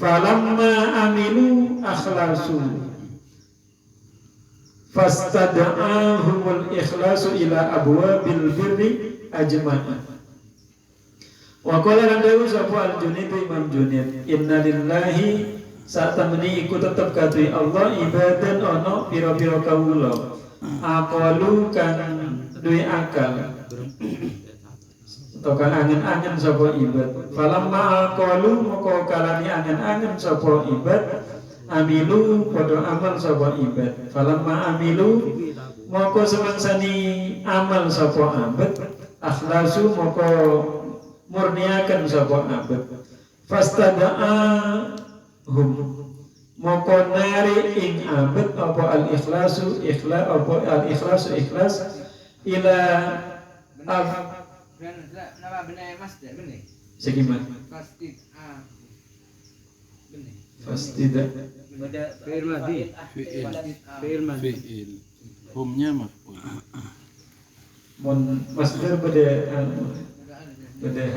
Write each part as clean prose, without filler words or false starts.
Falamma amilu akhlasu fastada'ahumul ikhlasu ila abwabil birri ajma'a. Wa qala landawu sapa al-Junaid Imam Junaid, inna lillahi saat temeni iku tetep kadui Allah ibadan ono pira-pira kawula aqalu kang duwe akal atau kang angen-angen sapa ibad. Falamma aqalu moko kalani angen-angen sapa ibad amilu padha amal sapa ibad. Falamma amilu moko semangsani amal sapa abad akhlasu moko murniakan sapa abad. Fastada'a hum moko nari ing abad apa al-ikhlasu ikhlas apa al-ikhlasu ikhlas ila nama benar mas dah benar segiman fastida fi'il humnya maf'ul mon masdar pada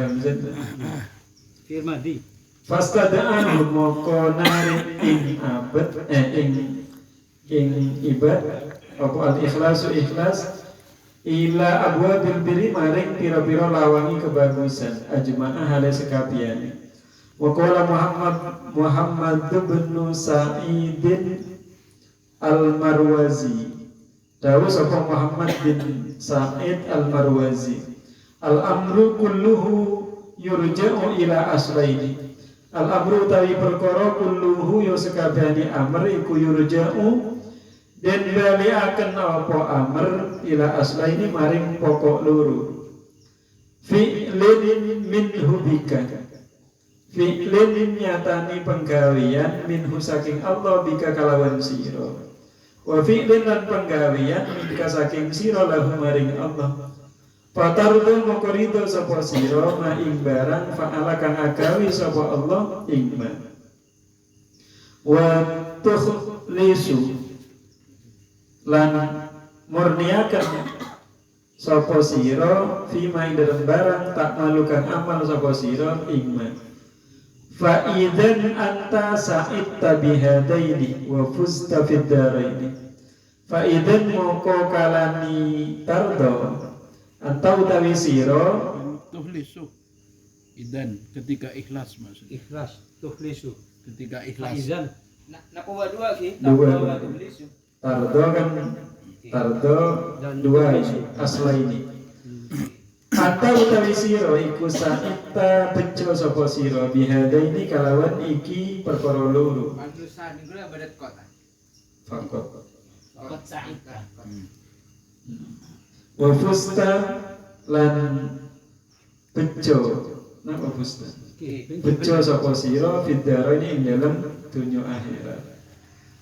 hamzah fi'il madhi fastada'an moko nari ing abad ing ibad apa al-ikhlasu ikhlas ila abwabil birri maring pira-pira lawangi kebagusan ajma'ah hale sekabiane. Wa qala Muhammad bin Sa'idin al-Marwazi dawu sapa Muhammad bin Sa'id al-Marwazi al-amru kulluhu yurja'u ila aslaini. Al-amru tawi perkara kulluhu yo sekabehane amr iku yurja'u den bali akan apa amr ila aslaini maring pokok loro. Fi'lin minhu bika. Fi'lin nyatani penggawean minhu saking Allah bika kalawan sira. Wa fi'lin lan penggawean bika saking sira lahu maring Allah. Fatardu moko ridho sapa sira ma ing barang fa'ala kang agawi sapa Allah ing ma. Wa tukhlisu lan murniakan sapa sira fima ing dalem barang tak malukan amal sapa sira ing ma. Fa idzan anta sa'idta bihadaini wa fuzta fid daraini. Fa idzan moko kalani tardo atau utawi sira tuhlisu idan ketika ikhlas maksudnya ikhlas tuhlisu ketika ikhlas idzan nak dua ki dua tulis tardo kan tardo dua ini asla ini atau utawi sira iku sa'ita bejo sapa sira bihadaini kalawan iki perkara loro mantusan niku badat kota fakot kot sa'ita wa fusta lan bejo napa fusta bejo sapa sira fid daraini ing dalem dunya akhirat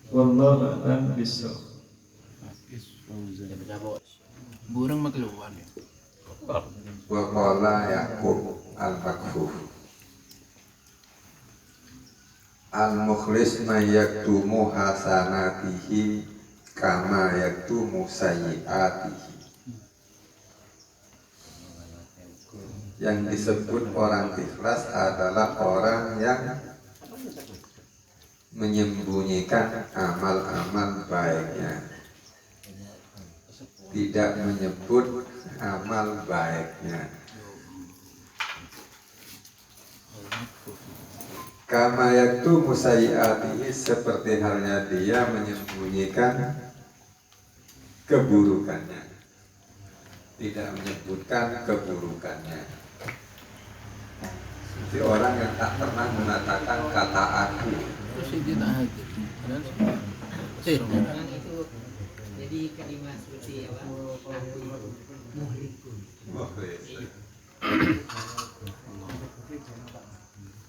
wallahu a'lam bissawab. burung makluan ya Wa qala Yaqub al-Makfuf al-mukhlis may yaktumu hasanatihi kama yaktumu sayyiatihi. Yang disebut orang ikhlas adalah orang yang menyembunyikan amal-amal baiknya, tidak menyebut amal baiknya. Kama yaktu musayyiatihi, seperti halnya dia menyembunyikan keburukannya, tidak menyebutkan keburukannya. Seperti orang yang tak pernah mengatakan kata aku. terus tidak hadir Yang itu jadi kalimat seperti apa? Aku muhlikun.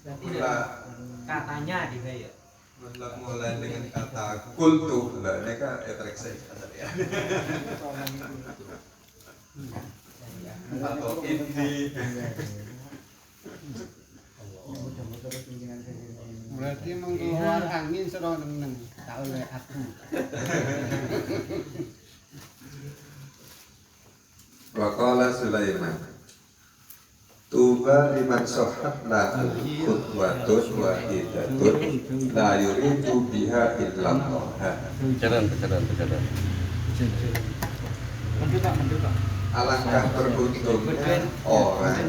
Berarti katanya juga ya. Mulai dengan kata kultu, lah ini kan etriksi atau ini. berarti mengeluar angin sedang neng tak oleh aku Wa qala Sulaiman tu Tuba liman sohat lahu khutwatun wahidatun la yuridu biha illallah. Jalan. Alangkah beruntungnya orang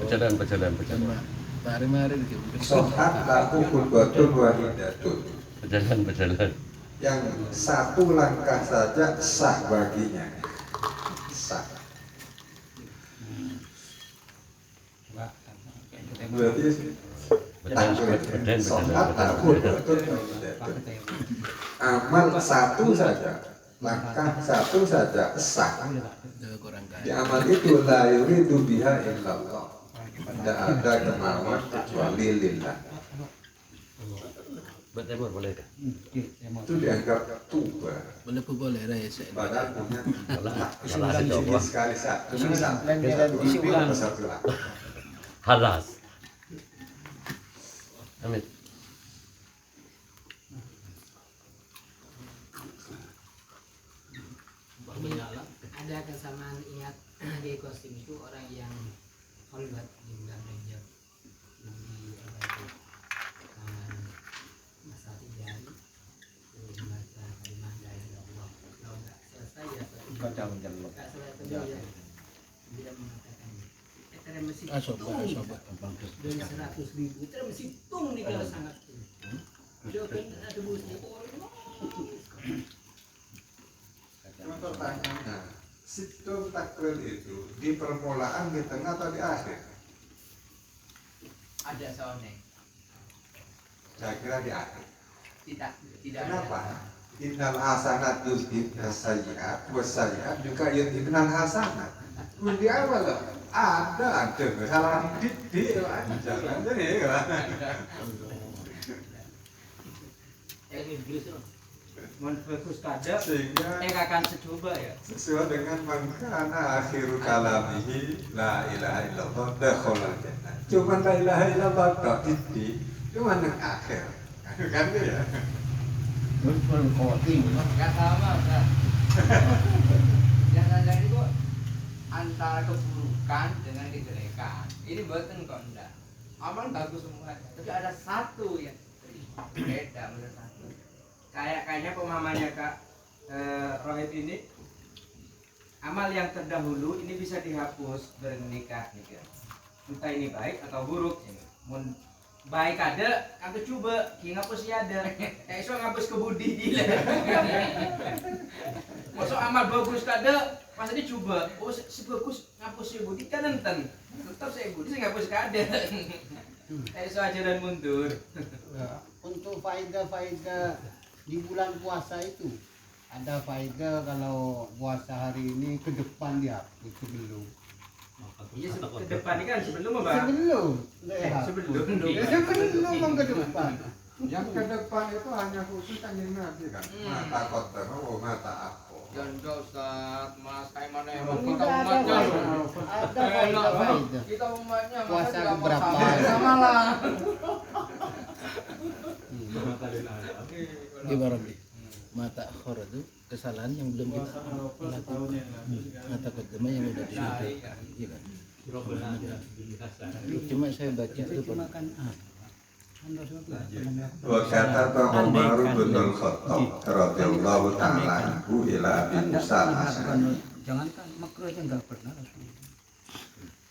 Jalan. Mari sohat lahu khutwatun wahidatun, Berjalan. yang satu langkah saja sah baginya. Sah. Berarti sohat lahu khutwatun wahidatun. Amal satu saja, langkah satu saja sah. kurang Di kaya. amal itu la yuridu biha illallah. Tidak ada kemauan kecuali lillah. Bertemur boleh kah? Itu dianggap tuba. Boleh raya Padahal punya Salah coba. sekali satu satu lah. Halas. Amit. Ini ada kesamaan ingat di kostum itu orang yang khulwat di bulan Rajab di masa 3 hari membaca kalimat la ilaha illallah. Kalau nggak selesai ya nggak selesai ya tidak mengatakan karena masih dari 100.000 itu masih tung di kalau sangat tung. Dia kan ada busnya Pertanyaannya, situ takwil itu di permulaan, di tengah atau di akhir? Ada soalnya. Saya kira di akhir. Tidak Kenapa? ada. Innal hasanat yudhibnas sayyi'at wasayyi'at juga yudhibnal hasanat. Di awal loh, ada salah dikit jangan jadi Menfokus kada sehingga akan secoba ya. sesuai dengan mangkana akhiru kalamihi la ilaha illallah dakhalal jannah. Cuma la ilaha illallah tok titik, cuma yang akhir. Kan gitu ya. Nggak sama kan. Yang ada itu antara keburukan dengan kejelekan. Ini betul kok enggak. Amal bagus semua, tapi ada satu yang beda menurut satu. Kayaknya pemahamannya Kak Rohid ini amal yang terdahulu ini bisa dihapus bernikah nih kan. Entah ini baik atau buruk ini. Mun baik ada, aku coba ngapus ya ada. So ngapus ke budi gila. Masuk amal bagus kada, masa dicoba. Oh si bagus ngapus si budi kan enten. Tetap saya budi saya ngapus kada. So ajaran mundur. Untuk faedah di bulan puasa itu ada faedah kalau puasa hari ini ke depan dihapus sebelum. Iya ke depan ini kan sebelum apa? Sebelum ke depan. Yang ke depan itu hanya khusus kan Nabi kan. Mata kotor, mata apa? Jangan kau Ustaz, Mas kayak mana Ada emang kita umatnya. faedah. Kita umatnya Puasa masa tidak berapa? sama lah. Gimana nih? Mata akhir itu kesalahan yang belum kita mata kedema yang udah dilakukan. Iya kan? Cuma saya baca itu Wa kata Umar bin Al-Khattab radhiyallahu ta'ala anhu ila Abi Musa al-Asy'ari. Jangankan makruh aja enggak pernah.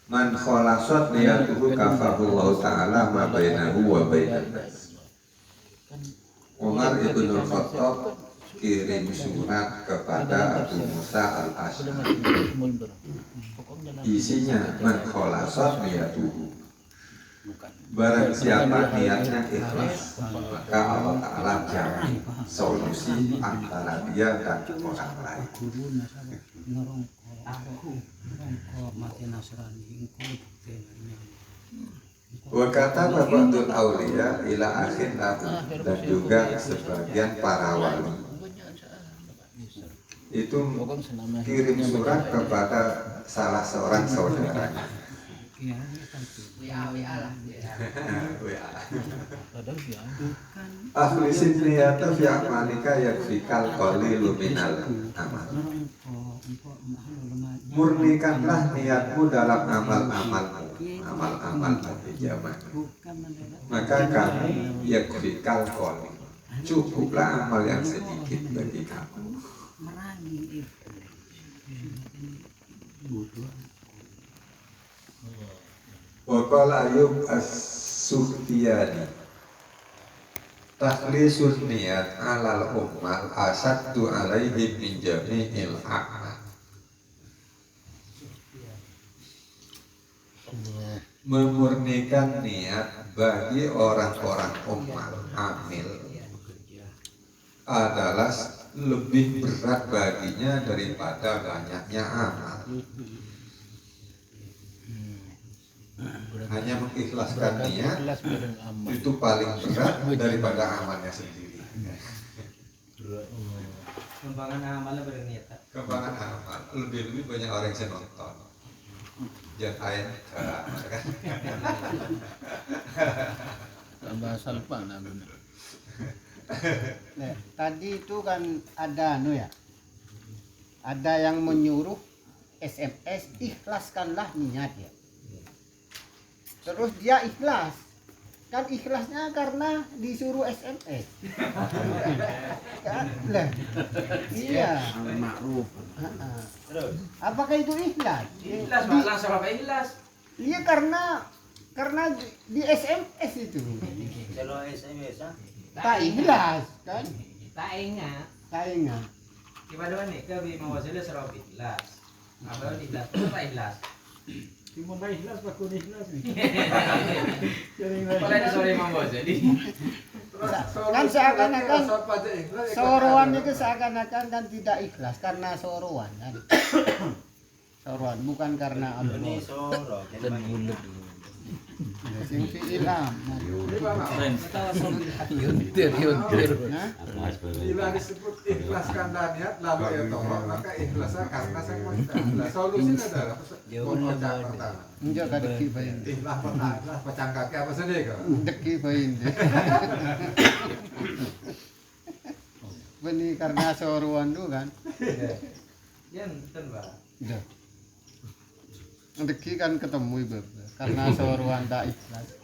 Man khalasat niyatuhu kafahullahu ta'ala ma bainahu wa bainan nas. Umar bin Al-Khattab kirim surat kepada Abu Musa al-Asy'ari. Isinya man khalasat niyatuhu. Barang siapa niatnya ikhlas, maka Allah Ta'ala jamin solusi antara dia dan orang lain. Wa kata Ba'dul Auliya ila akhir lahu, dan juga sebagian para wali itu kirim surat kepada salah seorang saudaranya. WA lah. Akhlisin niyata fi amanika yakfikal qalilu minal amal. Murnikanlah niatmu dalam amal-amalmu. amal-amal al-hijamah. Maka kamu yakfikal qoli, cukuplah amal yang sedikit bagi kamu. Wa qala Ayub as-Sukhtiyani, takhlisun niat alal ummal asaddu alaihim min jami'il a'mal. Memurnikan niat bagi orang-orang ummal amil adalah lebih berat baginya daripada banyaknya amal. Hanya mengikhlaskan niat Ikhlas bareng amal. itu paling berat daripada amalnya sendiri. Kembangan amalnya berniat. Kembangan amal lebih banyak orang yang nonton. Jangan air kan. Tambah salpa nah guna. Nah, tadi itu kan ada ya. Ada yang menyuruh SMS ikhlaskanlah niat ya. Terus dia ikhlas. Kan ikhlasnya karena disuruh SMS. Kan lah. Iya. Ma'ruf. Terus Apakah itu ikhlas? ikhlas Pak, langsung apa ikhlas? Iya karena di SMS itu. Kalau SMS Tak ikhlas kan? tak ingat. Tak ingat. Gimana nih ke mau wasilah serap ikhlas. Apa ikhlas? Tak ikhlas. Timun dah ikhlas, bakun ikhlas nih. Kalau ada sore mau jadi. Kan seakan-akan sorowan itu seakan-akan kan tidak ikhlas karena sorowan kan. Sorowan bukan karena apa nih. Dan bulat. Sing fi'il am. Yuntir. Nah, Bila disebut ikhlaskan niat lalu ya tolong, maka ikhlasnya karena saya mau ikhlas. Solusinya adalah mengucap pertama. enggak kada kibain. Ikhlas pertama, ikhlas pecang kaki apa sedih kok? Deki bain. Benih karena sorowan tu kan. Ya betul Pak. Dah. Deki kan ketemu ibu karena sorowan tak ikhlas.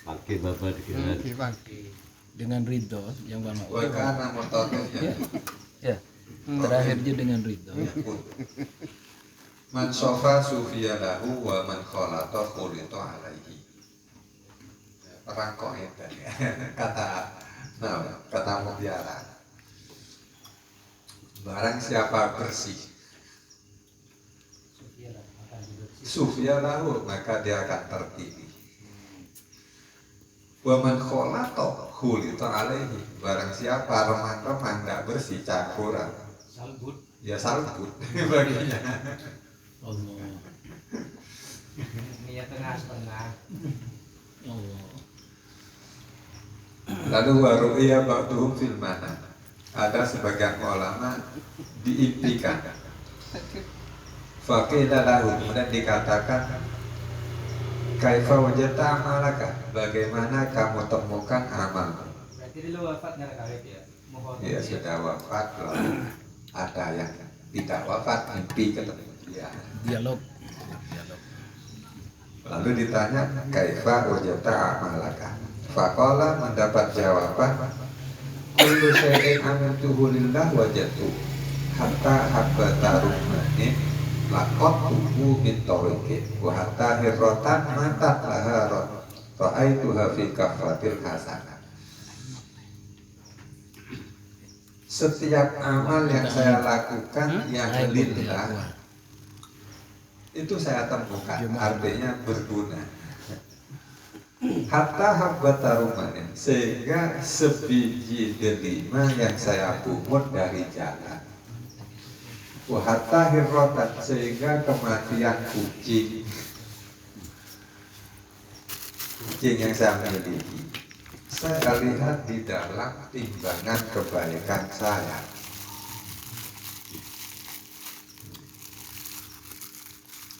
Pakai bapak dikira. Oke, Bang. Dengan ridho yang bang Wa kana mutaqiyyan. ya terakhirnya dengan ridho. Man sofa sufiya lahu wa man khalata khulita alaihi. Perang koin tadi. Kata mutiara. Barang siapa bersih sufiya lahu, maka dia akan terpilih. Wa man khalata khulita alaihi, barang siapa remang-remang tidak bersih campuran, Salbut. ya salbut baginya. Allah. Niat tengah-tengah. Allah. Lalu waru'iyya ba'duhum fil mana, ada sebagian ulama diimpikan. Faqila lahu, kemudian dikatakan kaifa wajadta amalaka, bagaimana kamu temukan amalmu? Berarti dulu wafat nggak kawin ya? Mohon. Ya sudah wafat, lalu ada yang tidak wafat mimpi ketemu dia. Dialog. Lalu ditanya kaifa wajadta amalaka, faqala mendapat jawaban kullu syai'in amantuhu lillah wajadtu hatta habbata rummanin laqatuhu min tariqin wa hatta hirratan matat laha ra'aituha fi kaffatil hasanah. Setiap amal yang saya lakukan yang lillah itu saya temukan, artinya berguna. Hatta habbata rummanin, sehingga sebiji delima yang saya pungut dari jalan. Hatta hirrotan, sehingga kematian kucing yang saya miliki saya lihat di dalam timbangan kebaikan saya.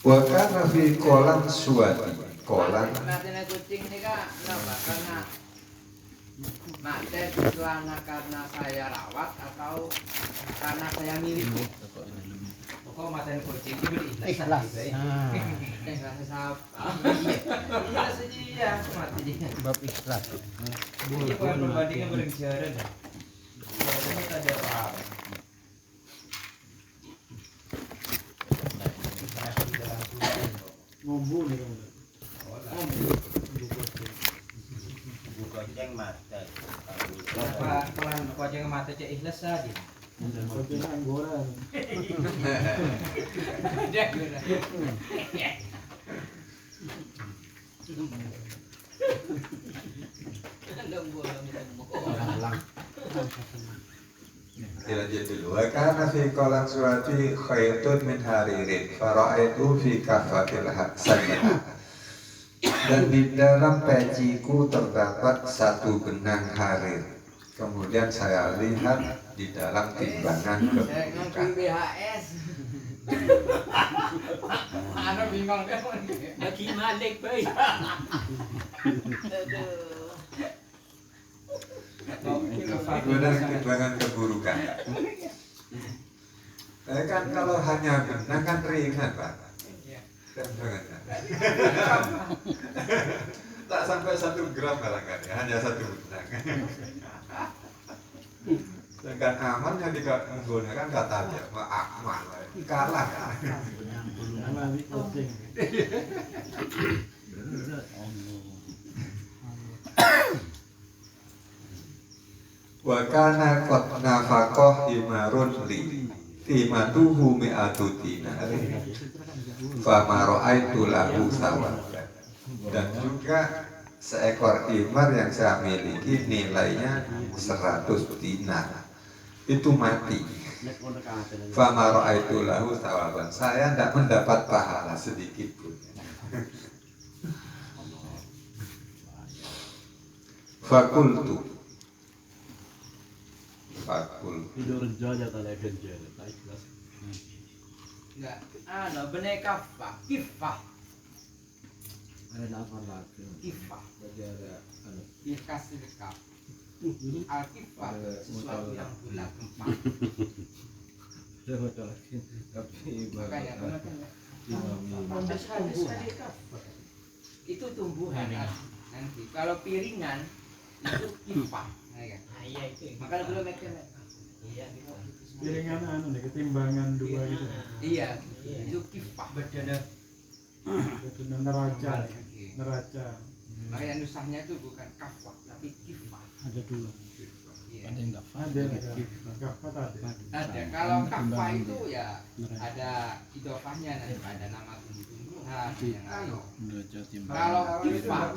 Wa kana fi kolam suwadi, kolam Kematian kucing ini kak, kenapa? Karena mati itu anak karena saya rawat atau karena saya miliki. kok matanya kucing itu Ikhlas. Ah, ikhlas siapa? Ikhlas aja ya, mati dia. bab ikhlas. Ini bukan perbandingan berbicara dah. Ini tak ada apa. Ngombu nih kamu. Apa pelan kucing mata cek ikhlas saja. Kopi anggoran. Dia guna. Dilanjut dulu. Wa kana fi qalan suwati khaytun min haririn fara'aitu fi kafatil sayyi'ah. Dan di dalam peciku terdapat satu benang harir. Kemudian saya lihat di dalam timbangan Saya ngomong keburukan. BHS. Ano bingung deh. Lagi malik baik. Kemudian timbangan keburukan. Kan kalau hanya benang kan ringan Pak. Timbangannya. Tak sampai 1 gram barangkali, hanya 1 benang. Sedangkan aman yang digunakan kata dia, aman, kalah kan. Alami kucing. Wa kana qad nafaqah himarun li timatuhu mi'atu dinari fama ra'aitu lahu sawaban. Dan juga seekor himar yang saya miliki nilainya 100 dinar itu mati. Fama ra'aitu lahu sawaban, saya tidak mendapat pahala sedikit pun. Fakultu Enggak, benar kafah, kifah. Kifah. Ikas dekap. Al-kifah sesuatu yang bulat empat. Makanya itu tumbuhan nanti. Kalau piringan itu kifah. Iya itu. Makanya belum makan. Iya. Piringan anu nih ketimbangan 2 gitu. Iya, itu kifah. Itu neraca. Neraca. Makanya nusahnya itu bukan kafah tapi kifah. Ada 2. Iya. Ada yang nggak Ada kafat ada. Ada. Kalau kafah itu ya ada idofahnya nanti ada nama tumbuh-tumbuhan yang lain. neraca timbangan. Kalau kifah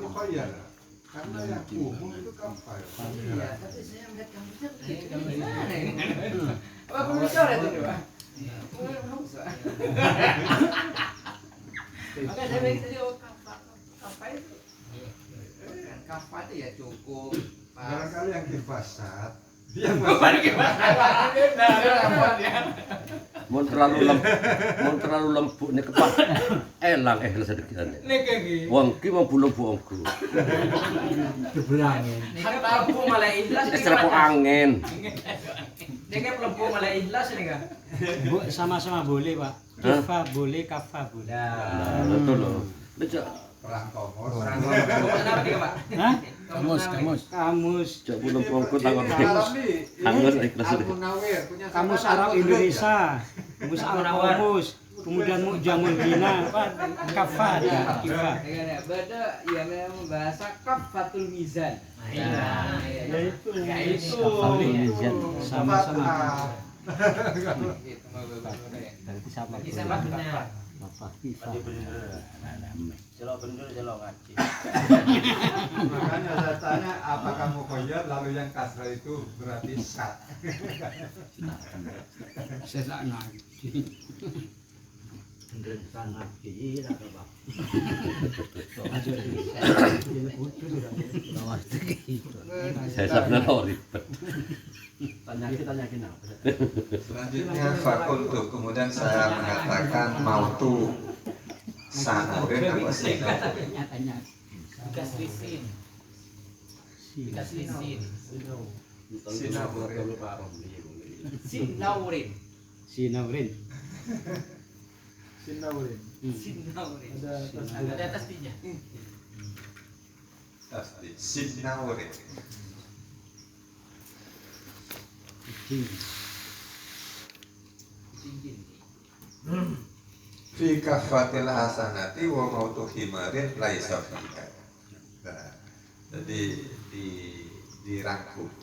karena yang umum itu kapan? iya, tapi saya melihat kamusnya begitu. Apa kamu coret itu, Pak? Maka saya bilang tadi kafah itu. Kafah itu ya cukup. Barangkali yang dipasar Mau terlalu lembut nih kepak elang sedikit. Wong ki mau bulung buangku. Kan lampu malah ikhlas. Serap angin. Dia kan lampu malah ikhlas ini kan. Sama-sama boleh, Pak. Kifah boleh, kafah boleh. Nah, betul loh. Becak perang komos. Kenapa dia, Pak? Hah? Kamus. Kamus. cak bulung buangku tangan. Kamus ikhlas sedikit. Kamus Arab Indonesia. Kamus Arab Kamus. Kemudian Mu'jamul Bina, apa? Kafah ada, kifah. Beda ya memang bahasa kafatul mizan. Iya. Ya itu. Sama-sama. Gitu mah bener. Berarti sama. Sama benar. Kafah, kifah. Celok bener celok ngaji. Makanya saya tanya apakah mukhayyar lalu yang kasrah itu berarti sat. Saya tak ngaji. Bener sangat gila Pak. Saya sana ribet. Tanyakin apa? Selanjutnya fakultu, kemudian saya mengatakan mautu sanurin apa sih? Bekas lisin. Bekas lisin. Sinaurin. Sinaurin. Sinaurin. Sinaurin. Ada tasbihnya. Tasbih Sinaurin. Fi kafatil hasanati wa mautu himarin laisa fiha. Nah, jadi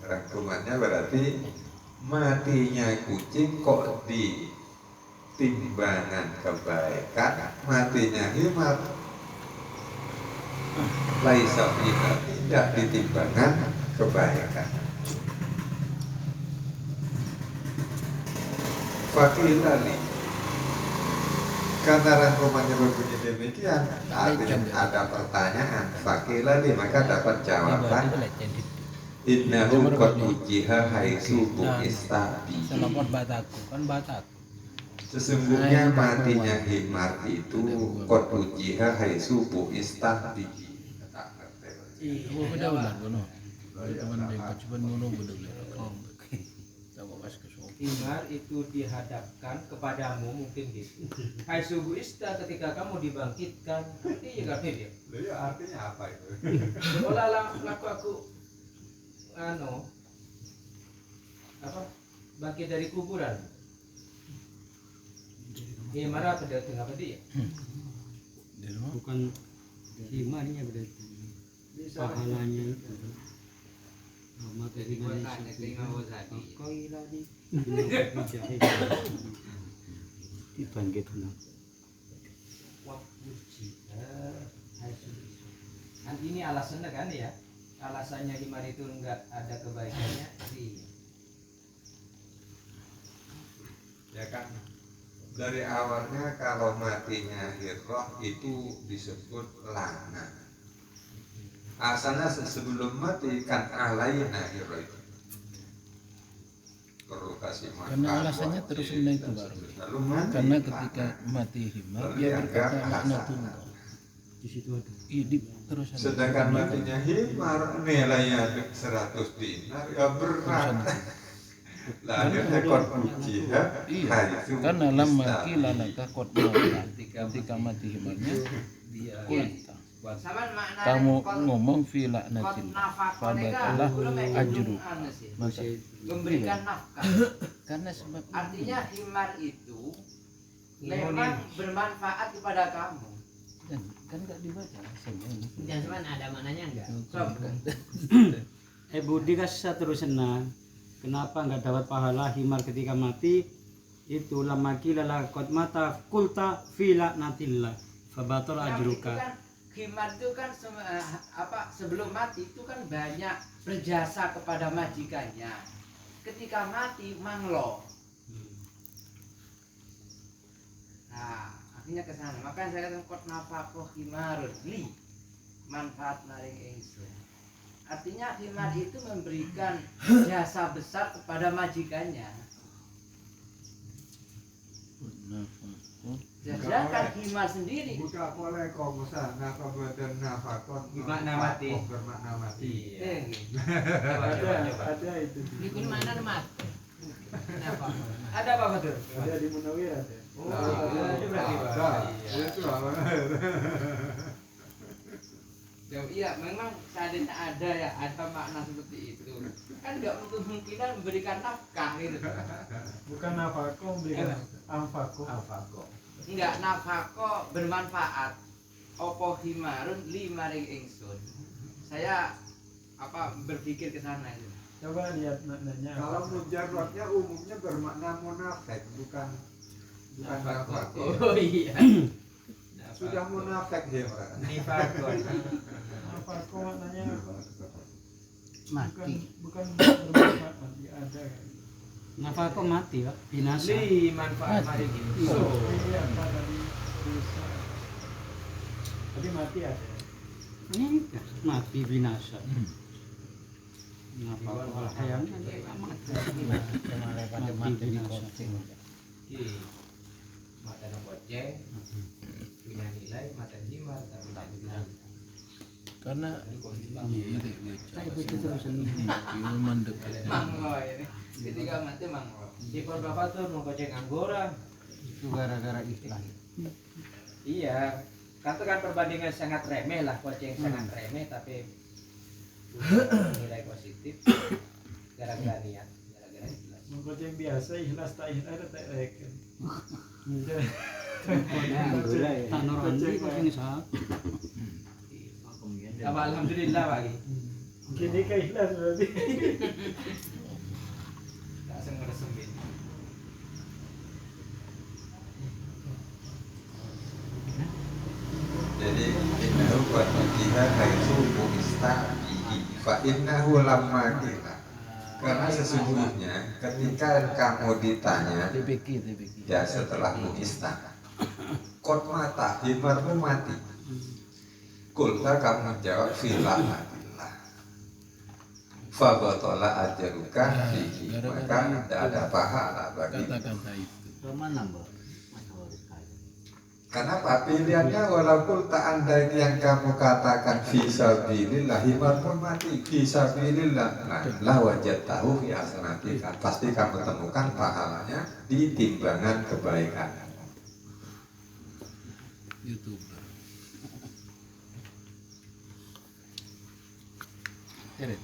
rangkumannya berarti matinya kucing kok di timbangan kebaikan, matinya himar laisa fiha, tidak di timbangan kebaikan. Fakilali, karena rangkumannya berbunyi demikian, ada pertanyaan. Fakilali, maka dapat jawaban. Innahu qad ujiha haitsu bu'ista bihi. Selapor bataku kan bataku. Sesungguhnya matinya himar itu qad ujiha haitsu bu'ista bihi. Iya, beda ulah gono. Teman dari pacuban ngono beda ulah. Tahu pas ke sono. Himar itu dihadapkan kepadamu mungkin gitu. Hai subuh ista ketika kamu dibangkitkan. Iya kan dia? Ya artinya apa itu? Olah laku aku apa bangkit dari kuburan. Himar apa dia tengah apa dia? Bukan himarnya berarti pahalanya itu materi dibangkitkan. Kan ini alasannya kan ya, alasannya himar itu enggak ada kebaikannya sih. Ya kan, dari awalnya kalau matinya hirroh itu disebut lana. Asalnya sebelum mati kan alaina hirroh itu. Perlu kasih makan. Karena alasannya terus itu baru. Lalu mati, Karena ketika mati himar dia berkata makna tunggal. Di situ ada. Terus ada. Sedangkan matinya himar nilainya 100 dinar ya berat. Lah akhirnya kon uji ya. Karena lam mati lanaka kot mati. Ketika mati himarnya dia kulta. Kamu ngomong fila natil fabatalah ajru masa memberikan nafkah. karena sebab Artinya himar itu memang bermanfaat kepada kamu. kan nggak dibaca rasanya ini. Dan cuman ada maknanya enggak? Budi kasih terusnya. Kenapa nggak dapat pahala himar ketika mati? Itu lamaki lalakot mata kulta fila natillah fabatul ajruka. Himar itu kan sebelum mati itu kan banyak berjasa kepada majikannya. Ketika mati manglo. Nah, akhirnya ke sana. Makanya saya katakan kot nafaqoh himarun li manfaat maring ingsun. Artinya himar itu memberikan jasa besar kepada majikannya. Sedangkan himar sendiri Buka boleh kau musa nafakon nafakon Bermakna mati. bermakna mati. Ada itu. Ini mana mati? Ada apa betul? Ada di Munawir ada. Itu berarti Itu apa? iya, memang seandainya ada makna seperti itu. Kan nggak untuk kemungkinan memberikan nafkah gitu. Bukan nafako memberikan anfako. Enggak, nafako bermanfaat. Opo himarun li maring ingsun. Saya berpikir ke sana itu. Coba lihat maknanya. Kalau mujarradnya umumnya bermakna munafik, bukan nafako. Oh iya. Sudah munafik dia orang. Nifakon. Anfako maknanya apa? Mati. Bukan bermanfaat, mati ada kan. Nafkah mati Pak, binasa. Li manfaat maring ingsun. Ini apa tadi? Dosa. Tapi mati ada. Ini mati binasa. Nafkah hayang mati binasa. Mata goceng punya nilai mata himar tapi tak bilang. karena Saya baca terusan. ini mendekat Manglo ini. Ketika mati manglo. Di bapak tuh mau goceng anggora Itu gara-gara ikhlas. Iya, kan itu kan perbandingan sangat remeh lah, yang sangat remeh tapi nilai positif gara-gara niat, gara-gara ikhlas. Mengkot yang biasa ikhlas tak reken. Tak norandi kok ini sah. Apa alhamdulillah Pak. Gini ke ikhlas berarti. Langsung ngeresemin. Jadi innahu qad utiha haitsu bu'ista bihi fa innahu lamma qila. Karena sesungguhnya ketika kamu ditanya TPK. ya setelah bu'ista qad mata himarmu mati. Kulta kamu jawab filah fa batala ajruka fihi, maka tidak ada pahala bagi. Kata-kata itu. Kenapa pilihannya walaupun tak andai yang kamu katakan fisabilillah himarpun mati fisabilillah la wajad tahu ya nanti pasti kamu temukan pahalanya di timbangan kebaikan. YouTuber. Teret.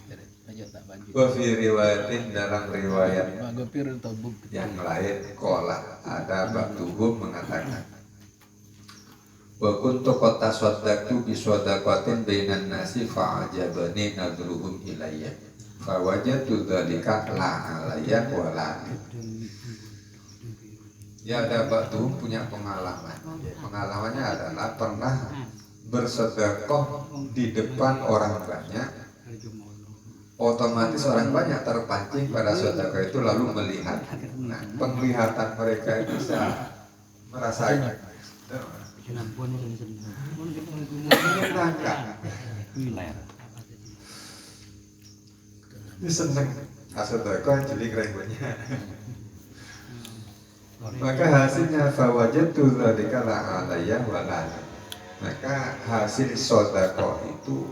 Aja tak baju. Wa fi riwayatin dalam riwayat Magopir tabuk. yang lain kola ada batuhum mengatakan wa kuntu qad tasaddaqtu bi shadaqatin bainan nasi fa'ajabani nadruhum ilayya fa wajadtu dzalika la alayya wa la. Ya ada batuhum punya pengalaman. Pengalamannya adalah pernah bersedekah di depan orang banyak, otomatis orang banyak terpancing pada sedekah itu lalu melihat. Nah, penglihatan mereka itu bisa merasakan menyenangkan. Ini seneng sedekah jadi kerengganya. Maka hasilnya fawajatu dzalika la alayya wala. Maka hasil sedekah itu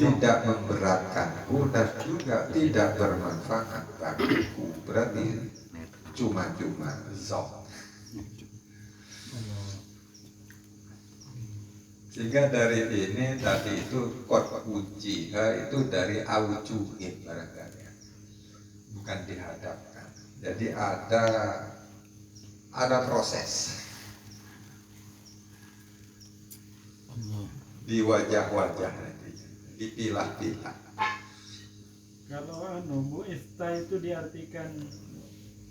tidak memberatkanku dan juga tidak bermanfaat bagiku. Berarti cuma-cuma zon. Sehingga dari ini tadi itu kot ujiha itu dari aujuhin barangkali, bukan dihadapkan. Jadi ada proses di wajah-wajah nanti, dipilah-pilah. Kalau Bu Ista itu diartikan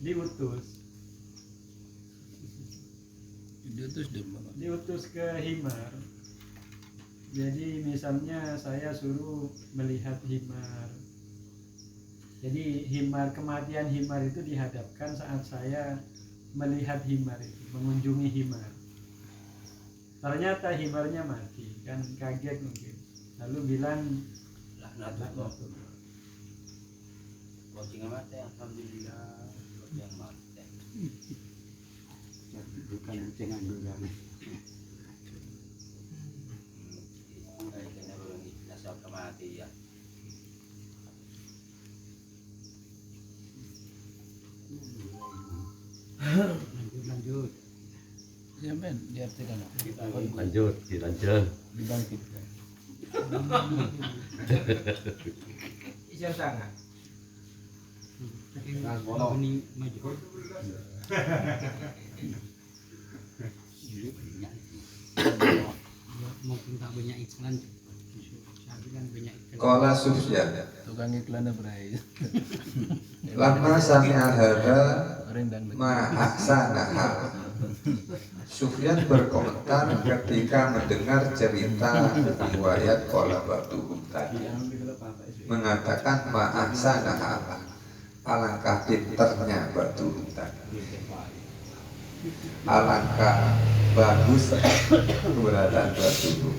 diutus. Diutus ke himar. Jadi misalnya saya suruh melihat himar. Jadi kematian himar itu dihadapkan saat saya melihat himar itu, mengunjungi himar. Ternyata himarnya mati, kan kaget mungkin. Lalu bilang laknatullah. Bocing mati alhamdulillah, bocing mati. Bukan jangan dulu. Kayaknya belum nasab kematian. Lanjut. Ya men, diartikan Lanjut, dilanjut. dibangkitkan. Siapa sangat? Ini maju. Mungkin tak banyak iklan. Saya bilang banyak iklan. Qala Sufyan Tukang iklannya berai. lamma sami'a hadza Rendang. ma ahsanaha. Sufyan berkomentar ketika mendengar cerita riwayat qala ba'duhum tadi, mengatakan ma ahsanaha, alangkah pinternya ba'duhum tadi, alangkah bagus keberadaan ba'duhum.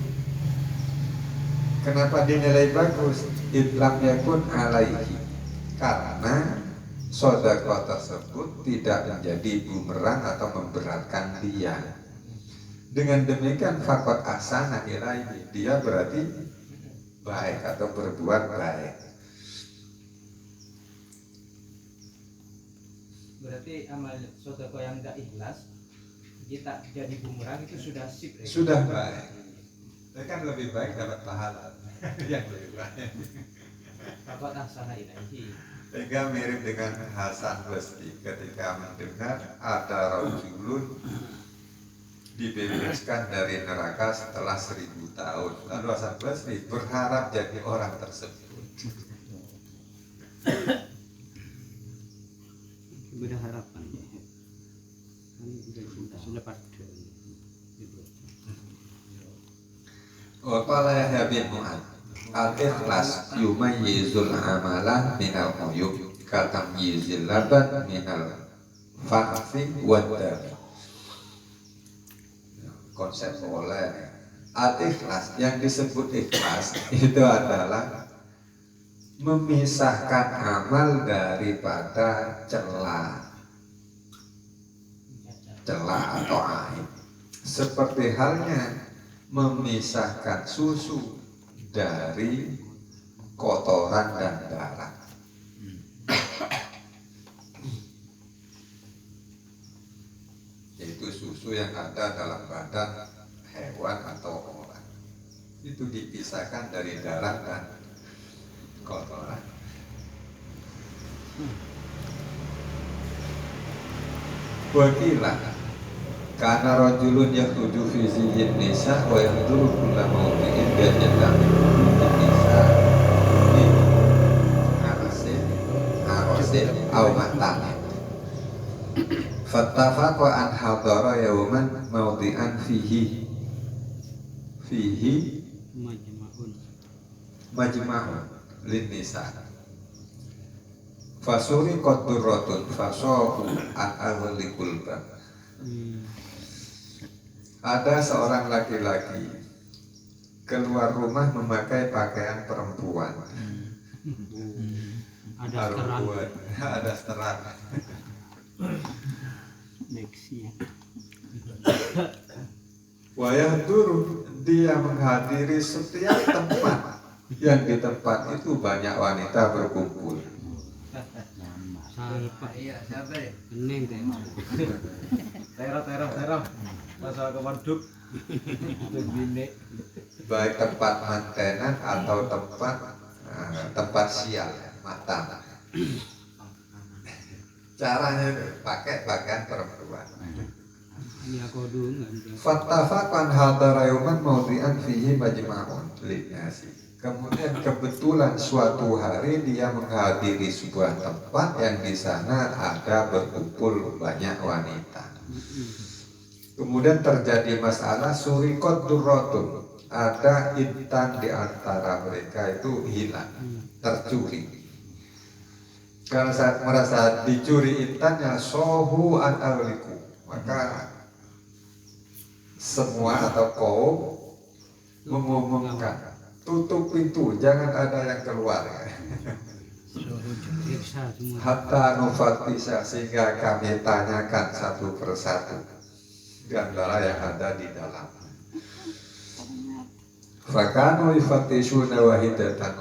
Kenapa dinilai bagus? Idlam yakun alaihi, karena sedekah tersebut tidak menjadi bumerang atau memberatkan dia. Dengan demikian fakot asana ilaihi, dia berarti baik atau berbuat baik. Berarti amal sedekah yang tidak ikhlas kita jadi bumerang itu sudah sip. Sudah baik. Itu kan lebih baik dapat pahala. Yang lebih baik. Apakah sana ilahi? Sehingga mirip dengan Hasan Basri ketika mendengar ada rajulun dibebaskan dari neraka setelah 1000 tahun. Lalu Hasan Basri berharap jadi orang tersebut. Beda harapan ya. Kan sudah pada Wa qala Yahya bin Mu'adz al-ikhlas yumayyizul amala minal uyub katamyizil laban minal fakhfi wad dami. Konsep oleh al-ikhlas, yang disebut ikhlas itu adalah memisahkan amal daripada celah atau aib, seperti halnya memisahkan susu dari kotoran dan darah. Yaitu susu yang ada dalam badan hewan atau orang, itu dipisahkan dari darah dan kotoran. Wakilah karena rajulun yakhruju fi ziyyin nisa wa yahduru kulla mawdi'in bi jannati nisa min arasin aw matan fattafaqa an hadara yawman mawdi'an fihi majma'un lin nisa fasuri qadduratun fasahu an ahli kulba. Ada seorang laki-laki keluar rumah memakai pakaian perempuan. Ada seteran. Wayahdur, dia menghadiri setiap tempat yang di tempat itu banyak wanita berkumpul. Iya, siapa ya? Kening teh. Terong. Masalah kewaduk. Baik tempat mantenan atau tempat sial mata. Caranya itu pakai pakaian perempuan. Ini aku dulu. Fattafaqan hadara yawman mawdi'an fihi majma'un linnasi. Kemudian kebetulan suatu hari dia menghadiri sebuah tempat yang di sana ada berkumpul banyak wanita. Kemudian terjadi masalah surikot durrotun, ada intan di antara mereka itu hilang, tercuri. Karena saat merasa dicuri intannya, sohu an ahliku, maka semua atau kaum mengumumkan, tutup pintu, jangan ada yang keluar. Hatta nufatisa, sehingga kami tanyakan satu persatu di antara yang ada di dalam. Fakanu ifatishuna wahidatan.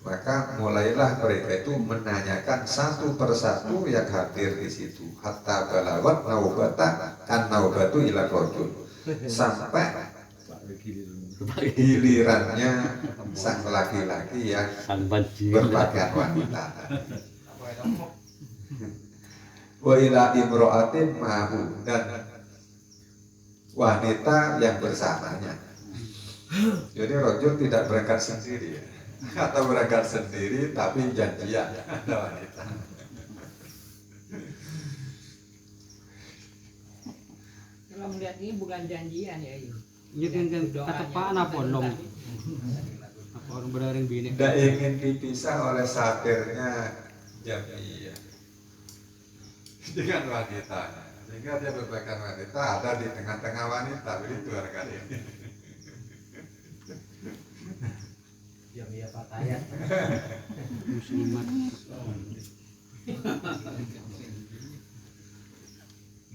Maka mulailah mereka itu menanyakan satu persatu yang hadir di situ. Hatta balawat naubata kan naubatu ila rajul, sampai gilirannya sang laki-laki yang berpakaian wanita. Wa ila imro'atin ma'hu, dan wanita yang bersamanya. Jadi rajul tidak berangkat sendiri ya, atau berangkat sendiri tapi janjian ada wanita. Kalau melihat ini bukan janjian ya ini. Ini kan ketepaan apa long? Apa orang berdaring bini? Tidak ingin dipisah oleh satirnya jamiah dengan wanitanya, sehingga dia berpakaian wanita ada di tengah-tengah wanita, begitu barangkali. Jamiah Pataya. Muslimat.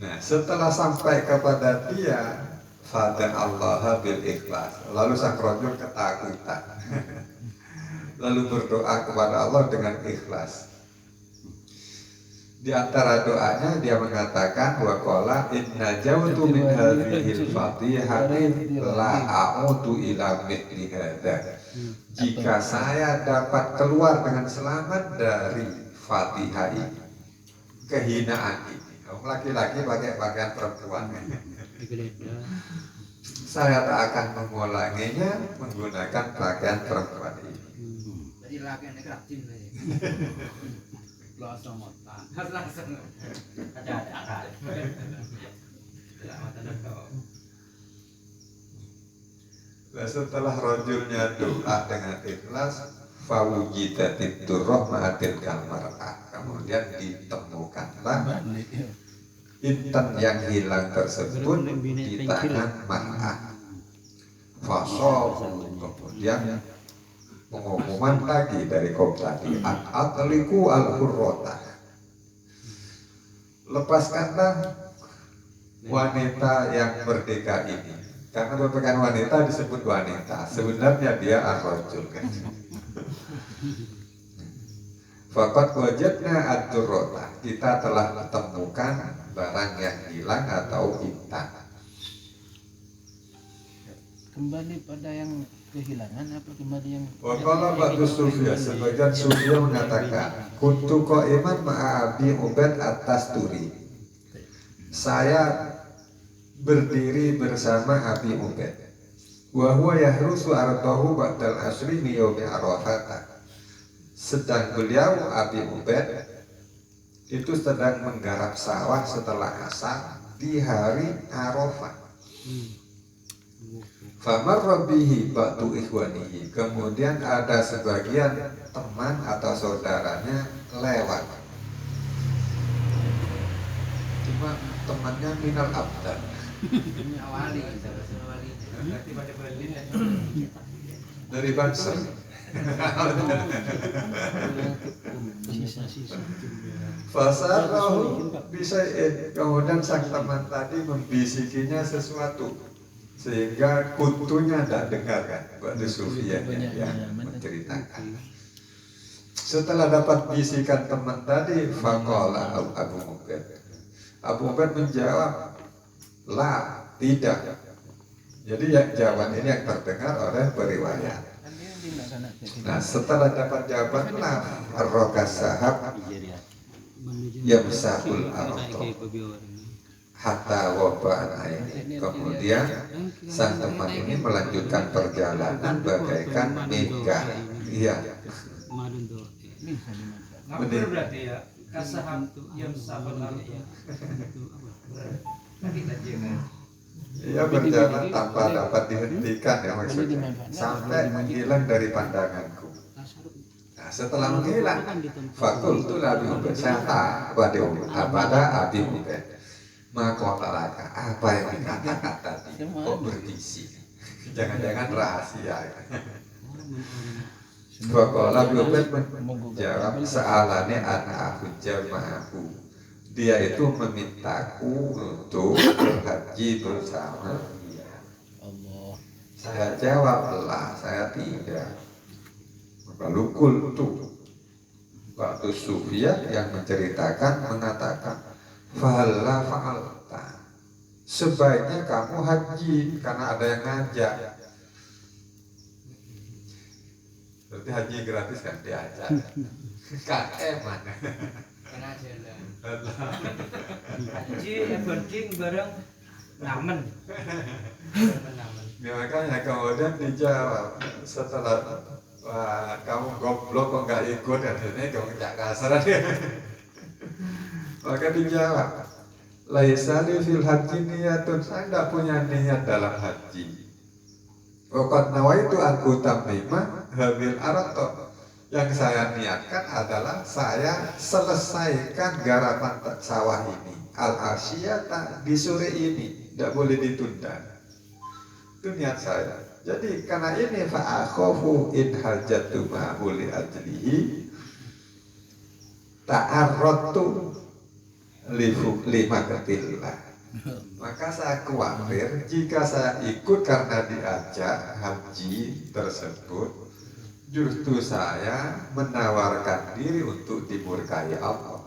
Nah, setelah sampai kepada dia, fada Allah bil ikhlas, lalu sang rajul ketakutan, lalu berdoa kepada Allah dengan ikhlas. Di antara doanya dia mengatakan wa qala inna jawtu min hadhil fatihati la a'udu ila mithli hadza. Jika saya dapat keluar dengan selamat dari Fatihah ini, kehinaan ini, laki-laki pakai pakaian perempuan, saya tak akan mengulanginya menggunakan pakaian perempuan ini. Jadi laki ini kerajin nih. Langsung motan. Langsung. Ada. Nah, setelah rojulnya doa dengan ikhlas, fawujidatit durroh ma'atil kalmar'ah, kemudian ditemukanlah intan yang hilang tersebut di tangan mar'ah. Fasol, kemudian pengumuman lagi dari kaum tadi, atliku al-hurrota, lepaskanlah wanita yang merdeka ini. Karena berpakaian wanita disebut wanita, sebenarnya dia ar-rajul kan. Faqad wajadna ad-durrata, kita telah menemukan barang yang hilang atau intan. Kembali pada yang kehilangan apa kembali yang Wakala ba'du sufya, sebagian sufya mengatakan kuntu qa'iman ma'a Abi Ubaid at-Tasturi, saya berdiri bersama Abi Ubaid, wa huwa yahrusu ardahu ba'dal asri min yaumi Arafah, sedang beliau Abi Ubaid itu sedang menggarap sawah setelah asar di hari Arafah. Famarra bihi ba'du ikhwanihi, kemudian ada sebagian teman atau saudaranya lewat, cuma temannya minal abdan, Awali. dari Banser. Fasarahu bisa'in, kemudian sang teman tadi membisikinya sesuatu sehingga kuntunya tidak dengar kan, Ba'du Sufyan yang menceritakan. Setelah dapat bisikan teman tadi, faqala Abu Ubaid, Abu Ubaid menjawab, la, tidak. Jadi yang jawaban ini yang terdengar oleh periwayat. Nah, setelah dapat jawaban la, ar-rokas sahab yamsahul arto hatta wabaan aini. Kemudian sang teman ini melanjutkan perjalanan bagaikan mega. Iya. Ngapur berarti ya kasaham yang sabar Ia berjalan tanpa dapat dihentikan ya maksudnya, sampai menghilang dari pandanganku. Nah, setelah menghilang, fakultu Abi Ubaid, saya kepada Abi Ubaid, makotalaka, apa yang dikatakan tadi kok berbisi, jangan-jangan rahasia. Fakola Abi Ubaid menjawab, sa'alane ana hujjah ma'ahu, dia itu memintaku untuk berhaji bersama dia. Saya jawab, lah, saya tidak. Lalu kultu, waktu Sufyan yang menceritakan mengatakan, fa'ala fa'alta, sebaiknya kamu haji karena ada yang ngajak. Berarti haji gratis kan diajak. KM mana? Kena jalan. haji yang penting bareng namen. Ya, makanya kemudian dijawab setelah, wah, kamu goblok kok nggak ikut, dan ini kamu nggak kasar. Maka dijawab, laisa li fil haji niyatun, saya nggak punya niat dalam haji. Waqad nawaitu an utammima habil arato, yang saya niatkan adalah saya selesaikan garapan sawah ini al-asyiyata, di sore ini, tidak boleh ditunda. Itu niat saya. Jadi karena ini fa'akhofu in hajatu ma'uli ajlihi ta'arratu lima ketillah. Maka saya khawatir jika saya ikut karena diajak haji tersebut, justru saya menawarkan diri untuk dimurkai Allah.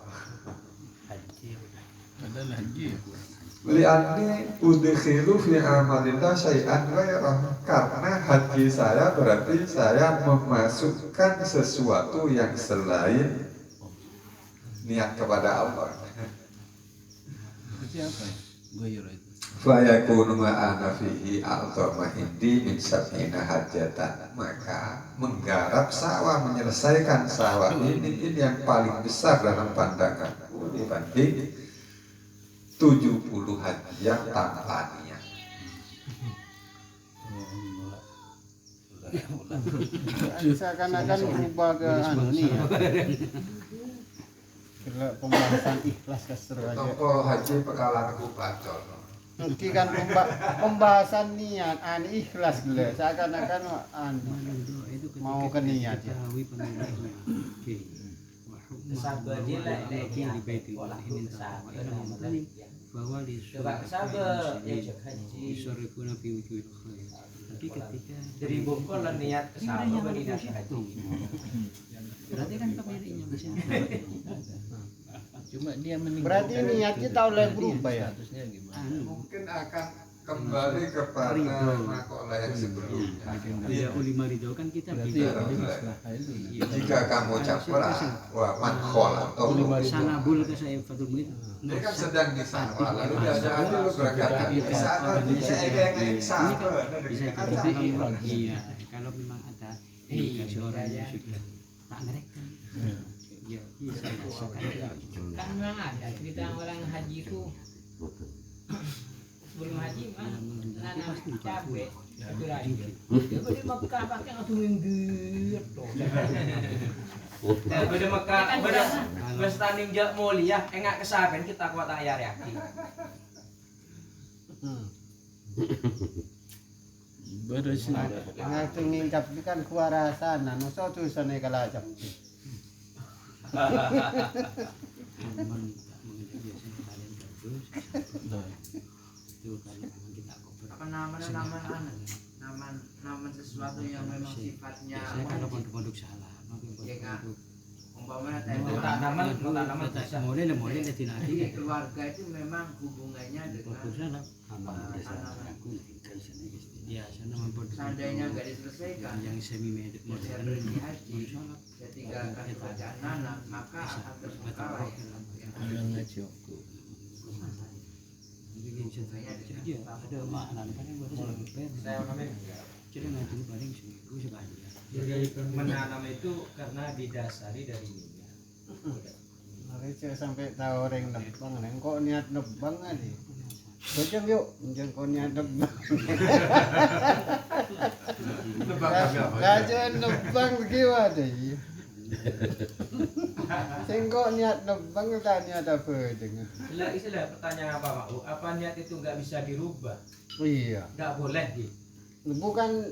Padahal haji. Li'anni udkhilu fi amalillah syai'an ghairah. Karena haji saya berarti saya memasukkan sesuatu yang selain niat kepada Allah. Itu apa ya? Goyor itu. Fayakunu ma'ana fihi a'zama indi min sab'ina hajatan. Maka menggarap sawah, menyelesaikan sawah ini yang paling besar dalam pandanganku dibanding 70 hadiah tanpa niat. Seakan-akan berubah ke anu ya. Kalau pembahasan ikhlas keseru aja. Toko haji pekalanku bacol. Nanti kan pembahasan niat, ikhlas gila. Seakan-akan mau ke niat ya. Sabar dia lagi di Baitullah ini bahwa di sabar ya haji Yusarifuna fi wujuhil khair. Tapi ketika dari bongkol niat ke sabar niat haji. berarti kan pemiliknya bisa. Cuma dia meninggal. Berarti niatnya tak boleh berubah ya. Statusnya gimana? Mungkin akan kembali kepada makola yang sebelumnya. Tidak ulima ridho kan kita Berarti beda. Jika kamu capra, wa man khalaqahu Sanabul ke saya Fatul Muid. dia kan sedang di sana, lalu dia ada lu berangkat di sana, dia yang sana. Bisa kita iya. Kalau memang ada indikasi orang yang sudah tak ngerti. Ya, bisa rasakan. Kan memang ada cerita orang haji itu sebelum haji mah nanam cabai itu lagi dia beli Mekah pakai atau minggu Beda Mekah, beda bestanding jak mulia, enggak kesaben kita kuat ayar yakin. Beresin. Ngatung ngingkap itu kan kuarasan, nusa tulisannya kalajap. Aman mengenai biasanya kalian bagus. Itu kalau memang kita koper. Apa nama sesuatu yang memang sifatnya Biasanya kalau pondok-pondok salah, pondok umpamanya tanaman model di nanti keluarga itu memang hubungannya dengan pondok salah. Biasa nama pondok. seandainya nggak diselesaikan Yang semi modern di haji ketika akan perjalanan maka akan terbengkalai Yang ngaco. Jadi ada makna kan yang baru saya kami jadi nanti paling seminggu sekali ya. jadi menanam itu karena didasari dari niat. Mari saya sampai tahu orang nebang, kok niat nebang aja. Bocam yuk, jangan kau niat nebang. Raja nebang gimana deh? Sengkok niat nebang tanya apa dengan? Istilah pertanyaan apa mau? Apa niat itu nggak bisa dirubah? Iya, Nggak boleh gitu. bukan